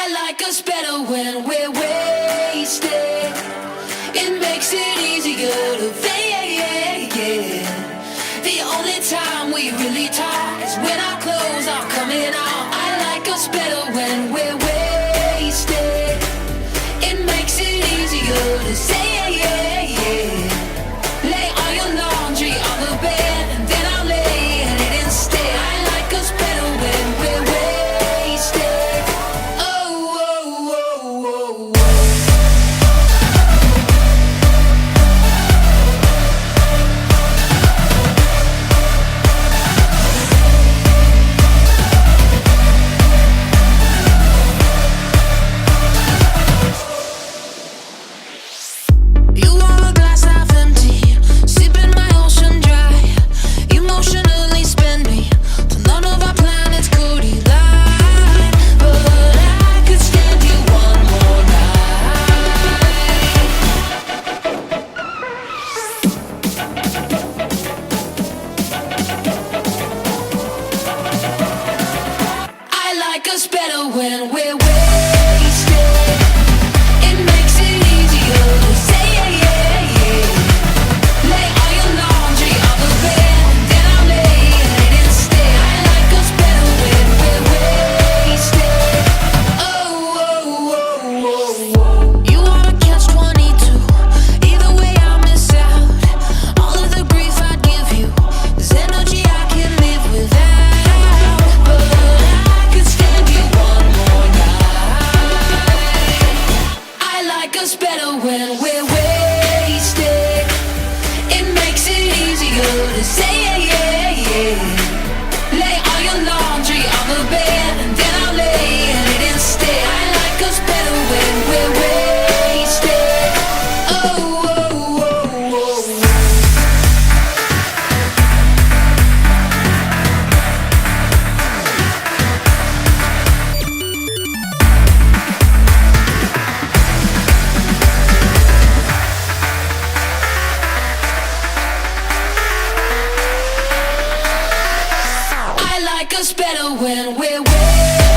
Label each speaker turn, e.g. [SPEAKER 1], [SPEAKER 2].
[SPEAKER 1] I like us better when we're wasted. It makes it easier to fade. The only time we really talk is when our clothes are coming off. I like us better when we're wasted. It makes it easier to say. Lay all your laundry on the bed and then I'll lay in it instead. I like us better when we're wasted. Oh, oh, oh, oh, oh. You are a glass half empty, sipping my ocean dry. Emotionally spend me till none of our planets could collide. But I could stand you one more night. I like us better when we're wasted. It makes it easier to say. Lay all your laundry on the bed and then I'll lay in it instead. I like us better when we're wasted. Oh, oh, oh, oh, oh. You wanna catch 22. Either way I miss out. All of the grief I'd give you is energy I can live without. But I could stand you one more night. I like us better when we're wasted. It makes it easier to say. Lay all your laundry on the bed and then I'll lay in it instead. I like us better when we're wasted. Oh, oh, oh, oh. I like us better when we're wasted.